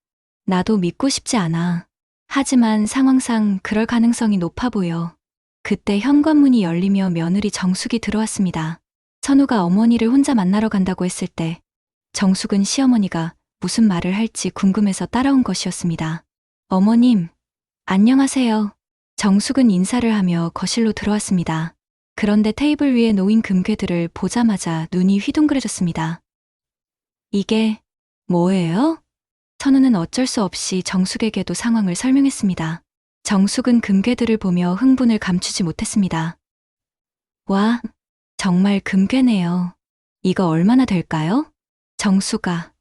나도 믿고 싶지 않아. 하지만 상황상 그럴 가능성이 높아 보여. 그때 현관문이 열리며 며느리 정숙이 들어왔습니다. 선우가 어머니를 혼자 만나러 간다고 했을 때 정숙은 시어머니가 무슨 말을 할지 궁금해서 따라온 것이었습니다. 어머님, 안녕하세요. 정숙은 인사를 하며 거실로 들어왔습니다. 그런데 테이블 위에 놓인 금괴들을 보자마자 눈이 휘둥그레졌습니다. 이게 뭐예요? 선우는 어쩔 수 없이 정숙에게도 상황을 설명했습니다. 정숙은 금괴들을 보며 흥분을 감추지 못했습니다. 와, 정말 금괴네요. 이거 얼마나 될까요? 정숙아,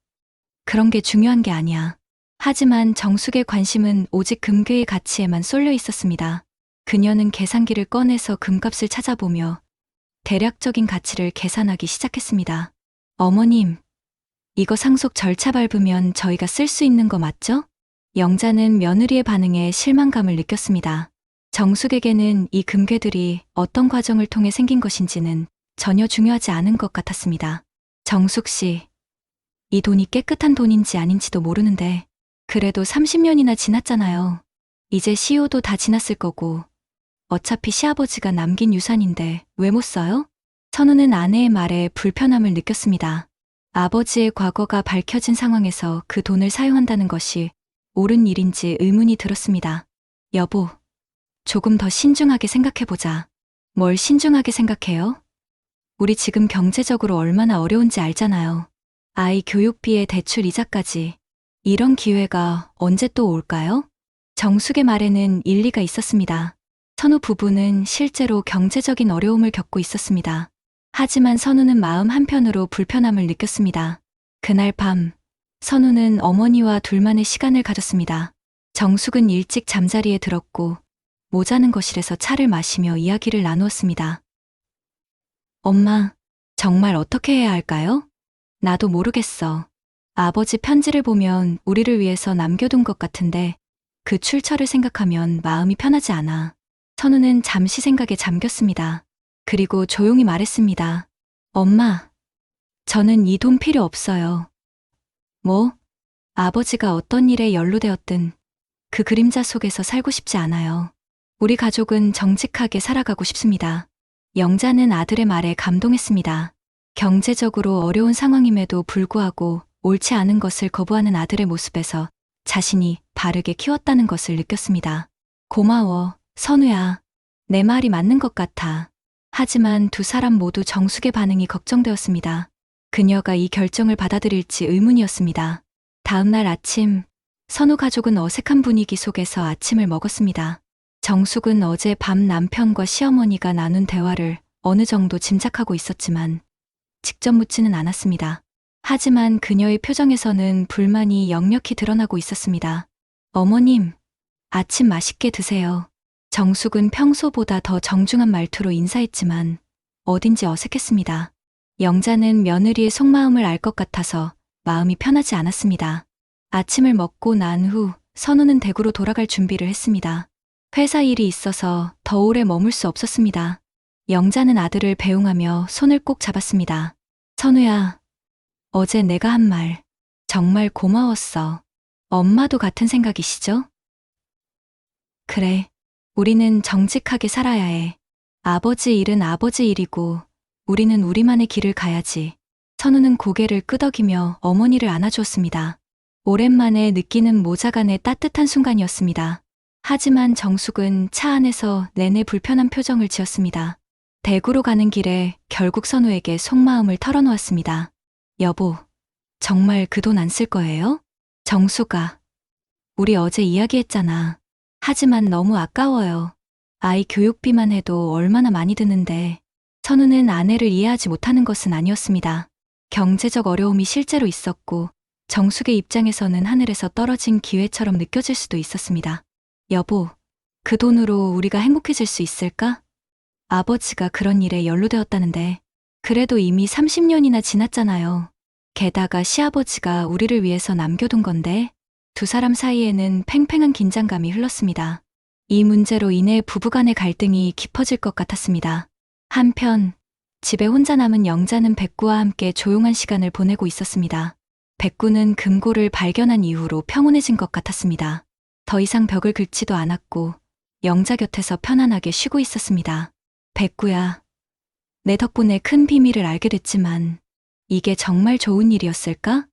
그런 게 중요한 게 아니야. 하지만 정숙의 관심은 오직 금괴의 가치에만 쏠려 있었습니다. 그녀는 계산기를 꺼내서 금값을 찾아보며 대략적인 가치를 계산하기 시작했습니다. 어머님, 이거 상속 절차 밟으면 저희가 쓸 수 있는 거 맞죠? 영자는 며느리의 반응에 실망감을 느꼈습니다. 정숙에게는 이 금괴들이 어떤 과정을 통해 생긴 것인지는 전혀 중요하지 않은 것 같았습니다. 정숙 씨, 이 돈이 깨끗한 돈인지 아닌지도 모르는데 그래도 30년이나 지났잖아요. 이제 시효도 다 지났을 거고 어차피 시아버지가 남긴 유산인데 왜 못 써요? 선우는 아내의 말에 불편함을 느꼈습니다. 아버지의 과거가 밝혀진 상황에서 그 돈을 사용한다는 것이 옳은 일인지 의문이 들었습니다. 여보, 조금 더 신중하게 생각해보자. 뭘 신중하게 생각해요? 우리 지금 경제적으로 얼마나 어려운지 알잖아요. 아이 교육비에 대출 이자까지. 이런 기회가 언제 또 올까요? 정숙의 말에는 일리가 있었습니다. 선우 부부는 실제로 경제적인 어려움을 겪고 있었습니다. 하지만 선우는 마음 한편으로 불편함을 느꼈습니다. 그날 밤, 선우는 어머니와 둘만의 시간을 가졌습니다. 정숙은 일찍 잠자리에 들었고 모자는 거실에서 차를 마시며 이야기를 나누었습니다. 엄마, 정말 어떻게 해야 할까요? 나도 모르겠어. 아버지 편지를 보면 우리를 위해서 남겨둔 것 같은데 그 출처를 생각하면 마음이 편하지 않아. 선우는 잠시 생각에 잠겼습니다. 그리고 조용히 말했습니다. 엄마, 저는 이 돈 필요 없어요. 뭐? 아버지가 어떤 일에 연루되었든 그 그림자 속에서 살고 싶지 않아요. 우리 가족은 정직하게 살아가고 싶습니다. 영자는 아들의 말에 감동했습니다. 경제적으로 어려운 상황임에도 불구하고 옳지 않은 것을 거부하는 아들의 모습에서 자신이 바르게 키웠다는 것을 느꼈습니다. 고마워, 선우야. 내 말이 맞는 것 같아. 하지만 두 사람 모두 정숙의 반응이 걱정되었습니다. 그녀가 이 결정을 받아들일지 의문이었습니다. 다음 날 아침, 선우 가족은 어색한 분위기 속에서 아침을 먹었습니다. 정숙은 어제 밤 남편과 시어머니가 나눈 대화를 어느 정도 짐작하고 있었지만 직접 묻지는 않았습니다. 하지만 그녀의 표정에서는 불만이 역력히 드러나고 있었습니다. 어머님, 아침 맛있게 드세요. 정숙은 평소보다 더 정중한 말투로 인사했지만 어딘지 어색했습니다. 영자는 며느리의 속마음을 알 것 같아서 마음이 편하지 않았습니다. 아침을 먹고 난 후 선우는 댁으로 돌아갈 준비를 했습니다. 회사 일이 있어서 더 오래 머물 수 없었습니다. 영자는 아들을 배웅하며 손을 꼭 잡았습니다. 선우야, 어제 내가 한 말 정말 고마웠어. 엄마도 같은 생각이시죠? 그래, 우리는 정직하게 살아야 해. 아버지 일은 아버지 일이고 우리는 우리만의 길을 가야지. 선우는 고개를 끄덕이며 어머니를 안아주었습니다. 오랜만에 느끼는 모자간의 따뜻한 순간이었습니다. 하지만 정숙은 차 안에서 내내 불편한 표정을 지었습니다. 대구로 가는 길에 결국 선우에게 속마음을 털어놓았습니다. 여보, 정말 그 돈 안 쓸 거예요? 정숙아, 우리 어제 이야기했잖아. 하지만 너무 아까워요. 아이 교육비만 해도 얼마나 많이 드는데. 선우는 아내를 이해하지 못하는 것은 아니었습니다. 경제적 어려움이 실제로 있었고 정숙의 입장에서는 하늘에서 떨어진 기회처럼 느껴질 수도 있었습니다. 여보, 그 돈으로 우리가 행복해질 수 있을까? 아버지가 그런 일에 연루되었다는데 그래도 이미 30년이나 지났잖아요. 게다가 시아버지가 우리를 위해서 남겨둔 건데 두 사람 사이에는 팽팽한 긴장감이 흘렀습니다. 이 문제로 인해 부부간의 갈등이 깊어질 것 같았습니다. 한편 집에 혼자 남은 영자는 백구와 함께 조용한 시간을 보내고 있었습니다. 백구는 금고를 발견한 이후로 평온해진 것 같았습니다. 더 이상 벽을 긁지도 않았고 영자 곁에서 편안하게 쉬고 있었습니다. 백구야, 내 덕분에 큰 비밀을 알게 됐지만 이게 정말 좋은 일이었을까?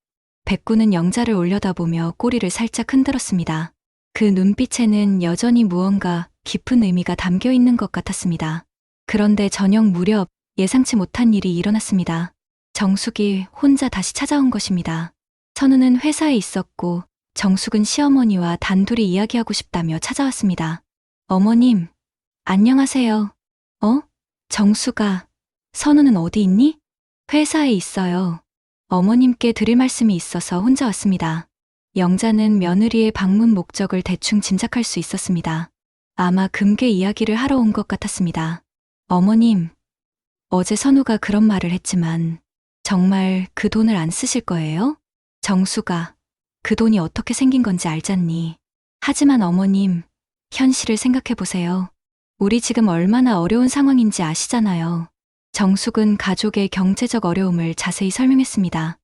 백구는 영자를 올려다보며 꼬리를 살짝 흔들었습니다. 그 눈빛에는 여전히 무언가 깊은 의미가 담겨 있는 것 같았습니다. 그런데 저녁 무렵 예상치 못한 일이 일어났습니다. 정숙이 혼자 다시 찾아온 것입니다. 선우는 회사에 있었고 정숙은 시어머니와 단둘이 이야기하고 싶다며 찾아왔습니다. 어머님, 안녕하세요. 정숙아, 선우는 어디 있니? 회사에 있어요. 어머님께 드릴 말씀이 있어서 혼자 왔습니다. 영자는 며느리의 방문 목적을 대충 짐작할 수 있었습니다. 아마 금괴 이야기를 하러 온 것 같았습니다. 어머님, 어제 선우가 그런 말을 했지만 정말 그 돈을 안 쓰실 거예요? 정수가 그 돈이 어떻게 생긴 건지 알잖니. 하지만 어머님, 현실을 생각해 보세요. 우리 지금 얼마나 어려운 상황인지 아시잖아요. 정숙은 가족의 경제적 어려움을 자세히 설명했습니다.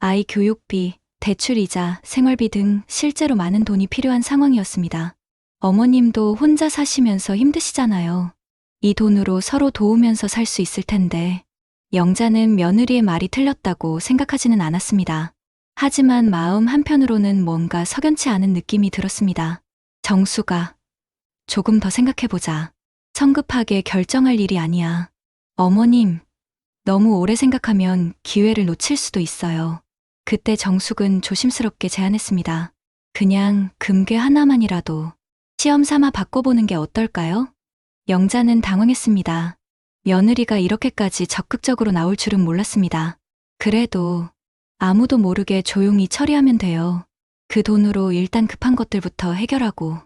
아이 교육비, 대출이자, 생활비 등 실제로 많은 돈이 필요한 상황이었습니다. 어머님도 혼자 사시면서 힘드시잖아요. 이 돈으로 서로 도우면서 살 수 있을 텐데, 영자는 며느리의 말이 틀렸다고 생각하지는 않았습니다. 하지만 마음 한편으로는 뭔가 석연치 않은 느낌이 들었습니다. 정수가, 조금 더 생각해보자. 성급하게 결정할 일이 아니야. 어머님, 너무 오래 생각하면 기회를 놓칠 수도 있어요. 그때 정숙은 조심스럽게 제안했습니다. 그냥 금괴 하나만이라도 시험 삼아 바꿔보는 게 어떨까요? 영자는 당황했습니다. 며느리가 이렇게까지 적극적으로 나올 줄은 몰랐습니다. 그래도 아무도 모르게 조용히 처리하면 돼요. 그 돈으로 일단 급한 것들부터 해결하고.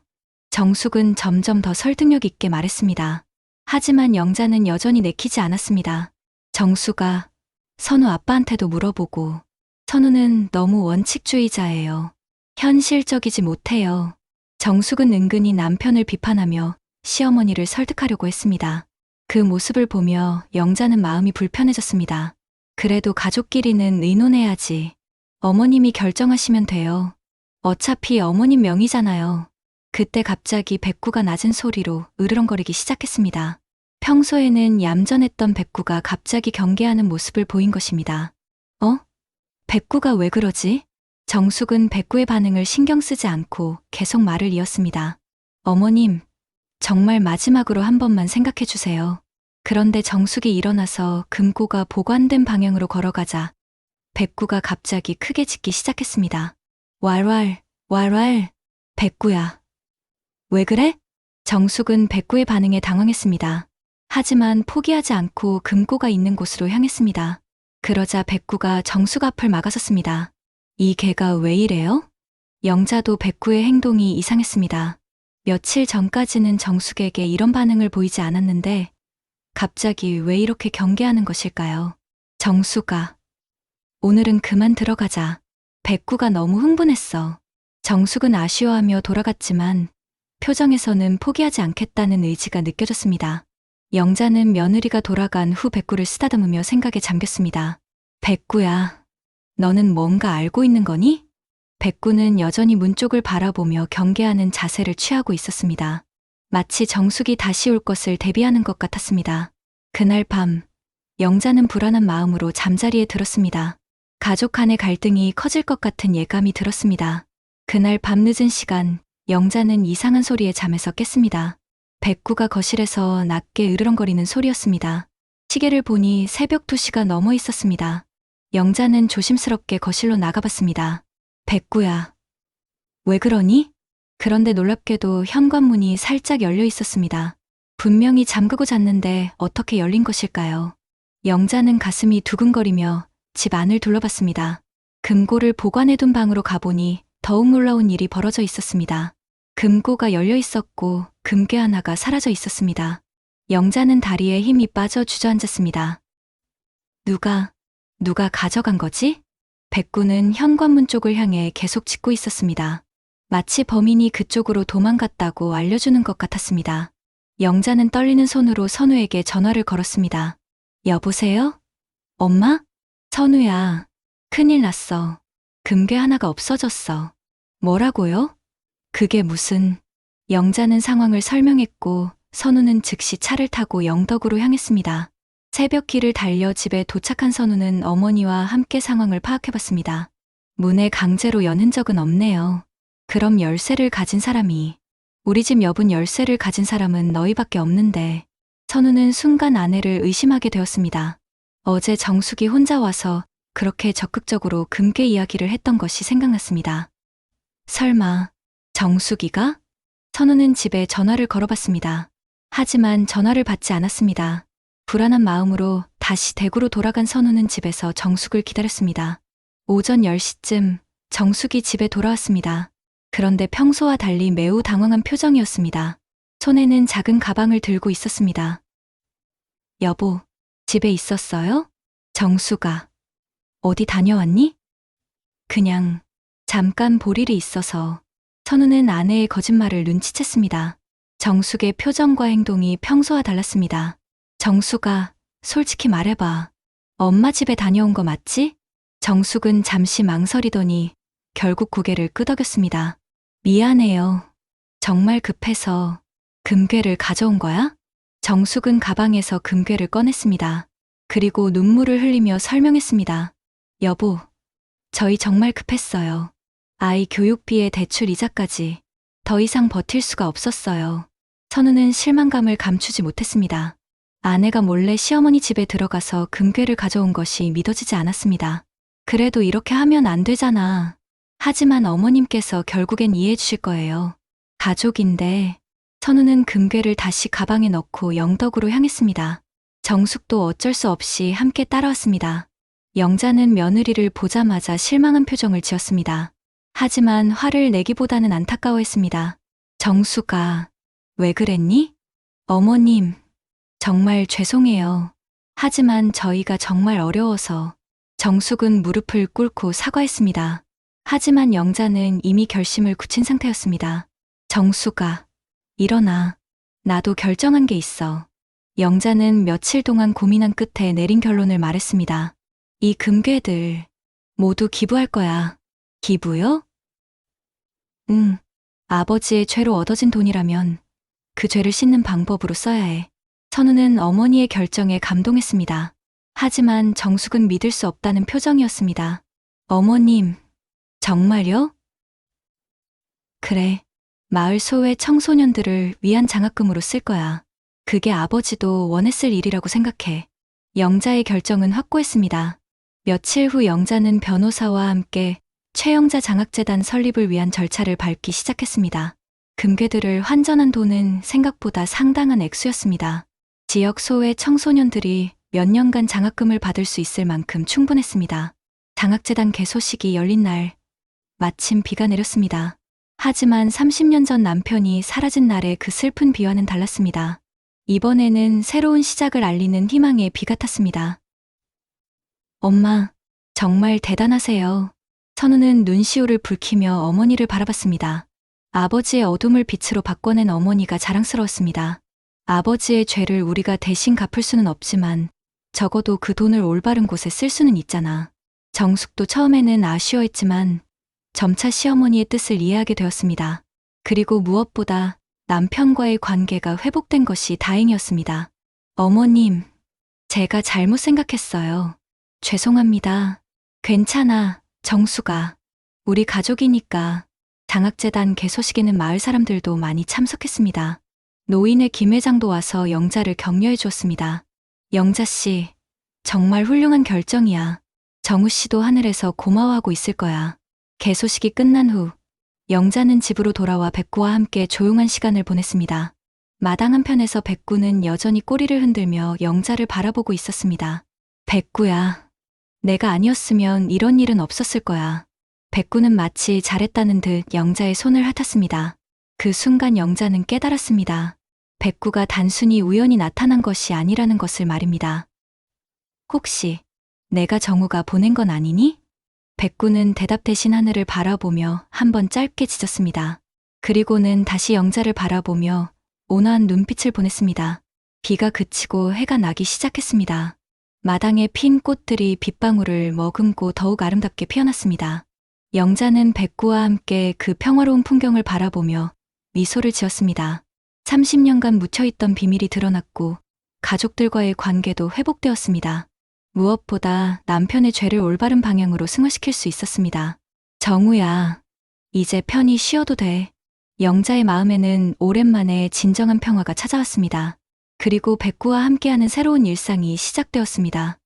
정숙은 점점 더 설득력 있게 말했습니다. 하지만 영자는 여전히 내키지 않았습니다. 정수가 선우 아빠한테도 물어보고, 선우는 너무 원칙주의자예요. 현실적이지 못해요. 정숙은 은근히 남편을 비판하며 시어머니를 설득하려고 했습니다. 그 모습을 보며 영자는 마음이 불편해졌습니다. 그래도 가족끼리는 의논해야지. 어머님이 결정하시면 돼요. 어차피 어머님 명의잖아요. 그때 갑자기 백구가 낮은 소리로 으르렁거리기 시작했습니다. 평소에는 얌전했던 백구가 갑자기 경계하는 모습을 보인 것입니다. 백구가 왜 그러지? 정숙은 백구의 반응을 신경 쓰지 않고 계속 말을 이었습니다. 어머님, 정말 마지막으로 한 번만 생각해 주세요. 그런데 정숙이 일어나서 금고가 보관된 방향으로 걸어가자 백구가 갑자기 크게 짖기 시작했습니다. 왈왈, 왈왈, 백구야. 왜 그래? 정숙은 백구의 반응에 당황했습니다. 하지만 포기하지 않고 금고가 있는 곳으로 향했습니다. 그러자 백구가 정숙 앞을 막아섰습니다. 이 개가 왜 이래요? 영자도 백구의 행동이 이상했습니다. 며칠 전까지는 정숙에게 이런 반응을 보이지 않았는데 갑자기 왜 이렇게 경계하는 것일까요? 정숙아, 오늘은 그만 들어가자. 백구가 너무 흥분했어. 정숙은 아쉬워하며 돌아갔지만 표정에서는 포기하지 않겠다는 의지가 느껴졌습니다. 영자는 며느리가 돌아간 후 백구를 쓰다듬으며 생각에 잠겼습니다. 백구야, 너는 뭔가 알고 있는 거니? 백구는 여전히 문 쪽을 바라보며 경계하는 자세를 취하고 있었습니다. 마치 정숙이 다시 올 것을 대비하는 것 같았습니다. 그날 밤, 영자는 불안한 마음으로 잠자리에 들었습니다. 가족 간의 갈등이 커질 것 같은 예감이 들었습니다. 그날 밤늦은 시간, 영자는 이상한 소리에 잠에서 깼습니다. 백구가 거실에서 낮게 으르렁거리는 소리였습니다. 시계를 보니 새벽 2시가 넘어 있었습니다. 영자는 조심스럽게 거실로 나가봤습니다. 백구야, 왜 그러니? 그런데 놀랍게도 현관문이 살짝 열려 있었습니다. 분명히 잠그고 잤는데 어떻게 열린 것일까요? 영자는 가슴이 두근거리며 집 안을 둘러봤습니다. 금고를 보관해둔 방으로 가보니 더욱 놀라운 일이 벌어져 있었습니다. 금고가 열려 있었고 금괴 하나가 사라져 있었습니다. 영자는 다리에 힘이 빠져 주저앉았습니다. 누가 가져간 거지? 백구는 현관문 쪽을 향해 계속 짖고 있었습니다. 마치 범인이 그쪽으로 도망갔다고 알려주는 것 같았습니다. 영자는 떨리는 손으로 선우에게 전화를 걸었습니다. 여보세요? 엄마? 선우야, 큰일 났어. 금괴 하나가 없어졌어. 뭐라고요? 그게 무슨... 영자는 상황을 설명했고 선우는 즉시 차를 타고 영덕으로 향했습니다. 새벽길을 달려 집에 도착한 선우는 어머니와 함께 상황을 파악해봤습니다. 문에 강제로 연 흔적은 없네요. 그럼 열쇠를 가진 사람이... 우리 집 여분 열쇠를 가진 사람은 너희밖에 없는데... 선우는 순간 아내를 의심하게 되었습니다. 어제 정숙이 혼자 와서 그렇게 적극적으로 금괴 이야기를 했던 것이 생각났습니다. 설마 정숙이가? 선우는 집에 전화를 걸어봤습니다. 하지만 전화를 받지 않았습니다. 불안한 마음으로 다시 대구로 돌아간 선우는 집에서 정숙을 기다렸습니다. 오전 10시쯤 정숙이 집에 돌아왔습니다. 그런데 평소와 달리 매우 당황한 표정이었습니다. 손에는 작은 가방을 들고 있었습니다. 여보, 집에 있었어요? 정수가. 어디 다녀왔니? 그냥 잠깐 볼 일이 있어서. 선우는 아내의 거짓말을 눈치챘습니다. 정숙의 표정과 행동이 평소와 달랐습니다. 정수가, 솔직히 말해봐. 엄마 집에 다녀온 거 맞지? 정숙은 잠시 망설이더니 결국 고개를 끄덕였습니다. 미안해요. 정말 급해서 금괴를 가져온 거야? 정숙은 가방에서 금괴를 꺼냈습니다. 그리고 눈물을 흘리며 설명했습니다. 여보, 저희 정말 급했어요. 아이 교육비에 대출 이자까지 더 이상 버틸 수가 없었어요. 선우는 실망감을 감추지 못했습니다. 아내가 몰래 시어머니 집에 들어가서 금괴를 가져온 것이 믿어지지 않았습니다. 그래도 이렇게 하면 안 되잖아. 하지만 어머님께서 결국엔 이해해 주실 거예요. 가족인데. 선우는 금괴를 다시 가방에 넣고 영덕으로 향했습니다. 정숙도 어쩔 수 없이 함께 따라왔습니다. 영자는 며느리를 보자마자 실망한 표정을 지었습니다. 하지만 화를 내기보다는 안타까워했습니다. 정수가, 왜 그랬니? 어머님, 정말 죄송해요. 하지만 저희가 정말 어려워서. 정숙은 무릎을 꿇고 사과했습니다. 하지만 영자는 이미 결심을 굳힌 상태였습니다. 정수가, 일어나. 나도 결정한 게 있어. 영자는 며칠 동안 고민한 끝에 내린 결론을 말했습니다. 이 금괴들 모두 기부할 거야. 기부요? 응. 아버지의 죄로 얻어진 돈이라면 그 죄를 씻는 방법으로 써야 해. 선우는 어머니의 결정에 감동했습니다. 하지만 정숙은 믿을 수 없다는 표정이었습니다. 어머님, 정말요? 그래. 마을 소외 청소년들을 위한 장학금으로 쓸 거야. 그게 아버지도 원했을 일이라고 생각해. 영자의 결정은 확고했습니다. 며칠 후 영자는 변호사와 함께 최영자 장학재단 설립을 위한 절차를 밟기 시작했습니다. 금괴들을 환전한 돈은 생각보다 상당한 액수였습니다. 지역 소외 청소년들이 몇 년간 장학금을 받을 수 있을 만큼 충분했습니다. 장학재단 개소식이 열린 날, 마침 비가 내렸습니다. 하지만 30년 전 남편이 사라진 날의 그 슬픈 비와는 달랐습니다. 이번에는 새로운 시작을 알리는 희망의 비 같았습니다. 엄마, 정말 대단하세요. 선우는 눈시울을 붉히며 어머니를 바라봤습니다. 아버지의 어둠을 빛으로 바꿔낸 어머니가 자랑스러웠습니다. 아버지의 죄를 우리가 대신 갚을 수는 없지만 적어도 그 돈을 올바른 곳에 쓸 수는 있잖아. 정숙도 처음에는 아쉬워했지만 점차 시어머니의 뜻을 이해하게 되었습니다. 그리고 무엇보다 남편과의 관계가 회복된 것이 다행이었습니다. 어머님, 제가 잘못 생각했어요. 죄송합니다. 괜찮아, 정수가. 우리 가족이니까. 장학재단 개소식에는 마을 사람들도 많이 참석했습니다. 노인의 김 회장도 와서 영자를 격려해 주었습니다. 영자 씨, 정말 훌륭한 결정이야. 정우 씨도 하늘에서 고마워하고 있을 거야. 개소식이 끝난 후 영자는 집으로 돌아와 백구와 함께 조용한 시간을 보냈습니다. 마당 한편에서 백구는 여전히 꼬리를 흔들며 영자를 바라보고 있었습니다. 백구야, 내가 아니었으면 이런 일은 없었을 거야. 백구는 마치 잘했다는 듯 영자의 손을 핥았습니다. 그 순간 영자는 깨달았습니다. 백구가 단순히 우연히 나타난 것이 아니라는 것을 말입니다. 혹시 내가 정우가 보낸 건 아니니? 백구는 대답 대신 하늘을 바라보며 한번 짧게 짖었습니다. 그리고는 다시 영자를 바라보며 온화한 눈빛을 보냈습니다. 비가 그치고 해가 나기 시작했습니다. 마당에 핀 꽃들이 빗방울을 머금고 더욱 아름답게 피어났습니다. 영자는 백구와 함께 그 평화로운 풍경을 바라보며 미소를 지었습니다. 30년간 묻혀있던 비밀이 드러났고 가족들과의 관계도 회복되었습니다. 무엇보다 남편의 죄를 올바른 방향으로 승화시킬 수 있었습니다. 정우야, 이제 편히 쉬어도 돼. 영자의 마음에는 오랜만에 진정한 평화가 찾아왔습니다. 그리고 백구와 함께하는 새로운 일상이 시작되었습니다.